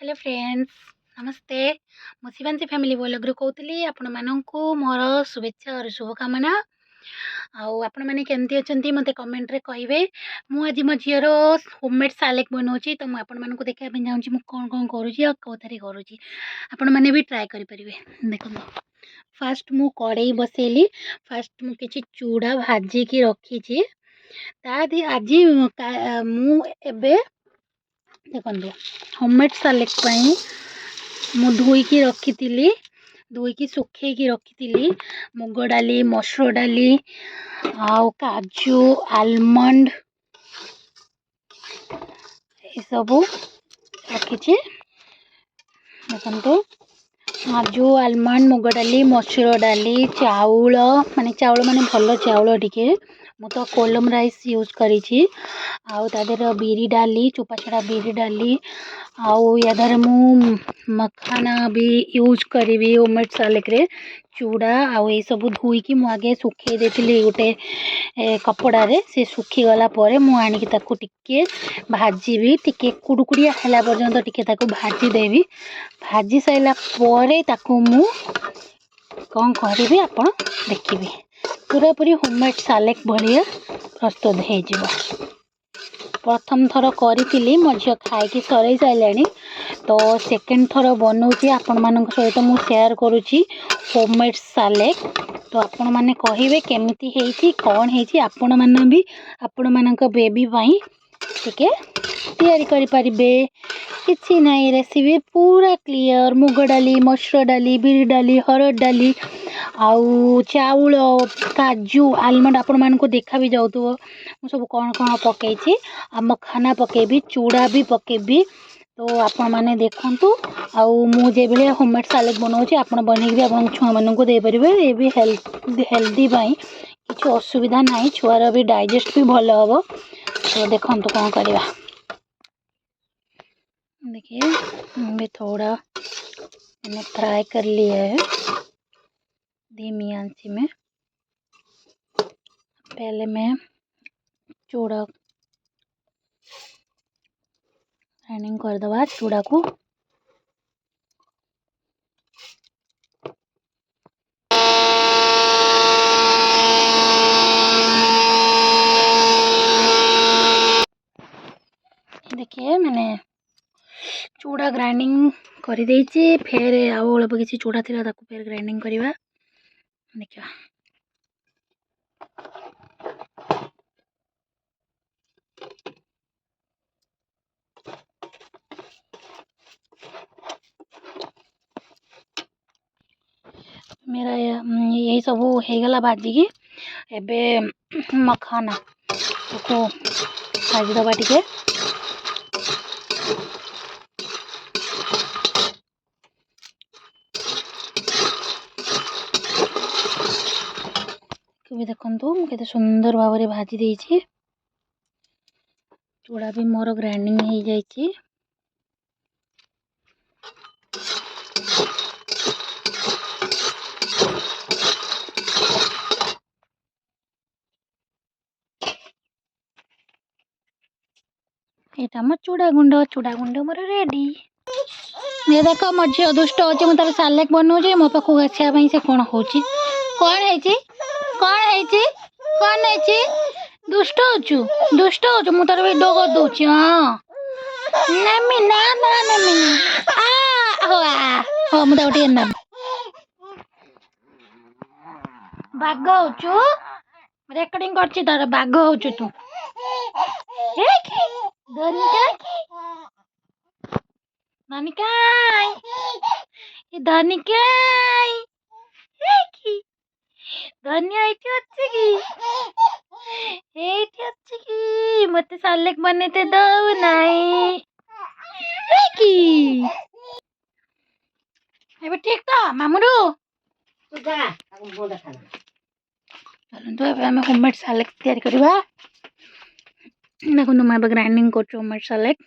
Hello friends, नमस्ते। मु Shivanshi family blog कहूली आपण मानू मोर शुभेच्छा और शुभकामना। आपण मैंने केमती अच्छा मत कमेंट रे कहे। मुझे मो झीर होममेड सालेक बनाऊँगी तो मुझे आपको देखा चाहूँगी कौन कौन करुँची कौथारे करुँची आपण मैंने भी ट्राए करेंगे। देखो फास्ट मु कड़े बसैली। फास्ट मु किसी चूड़ा भाजिकी रखी आज मुझे देखो होममेड सालेक मु धोईकी रखी धोईकी सुखेकी रखी मुग डाली मसूर डाली आउ काजू आलमंड ये सब रखी। देखो काजू आलमंड मुग डाली मसूर डाली चाउल माने भल चाउल टिके मु तो कोलम राइस यूज करी बिरी डाली चोपा छड़ा बिरी डाली आउ यादार मु मखाना भी यूज करी होममेड सालेक रे चूड़ा आउ ये सब धोईकी मु आगे सुखे देती गोटे कपड़ा रे से सुखी गला परे मु आनिकी ताकू टिके भाजीबी टिके कुड़कुड़िया हैला पर्यंत टिके ताकू भाजी देवी। भाजी साइला परे ताकू मु कौन करी आपण देखिए पूरा पूरी होममेड सालेक भाया प्रस्तुत हो। प्रथम थर करी मो झी खाई सर सारे तो सेकेंड थर बनाऊँगी आपण मान सहित मु शेयर करुँची होममेड सालेक। तो आपण मैंने कहे केमिति हेची कौन हेची आपण मैंने भी आपण मान बेबी टिके तैयारी करि परिबे। किछि नहीं रेसिपी पूरा क्लियर मुग डाली मसूर डाली बिरी डाली हरड़ डाली आउ चाउल काजू आलमंड आपण मानक देखा भी जाऊथो सब कौन कौन पकई मखाना पकेबी चूड़ा भी पकेबी। तो आपण मैंने देखु आउ मुझे होममेड सालेक बनाऊँगी आपण बनई आप छुआ मानक दे पारे। ये भी हेल्दी किसी असुविधा ना छुआर भी डाइजेस्ट भी भल हम। तो देखो कौन करवा देखिए भी थोड़ा मैंने फ्राई कर लिया है धीमी आंच में। पहले मैं चूड़ा ग्राइंडिंग कर दवा चूड़ा को देखिए मैंने चूड़ा ग्राइंडिंग कर देछि। फेर आउ अल्प किसी चूड़ा थी फिर ग्राइंडिंग करवा देखा। मेरा यही सब हो गला भाजिकी एबे मखाना को भाजी दबा टिके देखु मुझे सुंदर भाव में भाजी देछि। चूड़ा भी मोर ग्राइंडिंग हो जाइए। यहाँ मोर चूड़ा गुंड मोर रेडी। ये देख मो झी दुष्ट हो तार सालेक बनाऊँ मो पाक आसापी से कौन हो कौन है दुष्ट हो मु तार वीडियो कर दूची। हाँ नमी ना ना नमी हो मुझे गोटे नम बाघ हो रेकर्डिंग कर तार बाघ हो तू मत सालेक बनते दऊ नाई ठीक तो मामुरू चलते आम होममेड सालेक तैयारी करवा। देखो मैं ग्राइंडिंग कर होममेड सालेक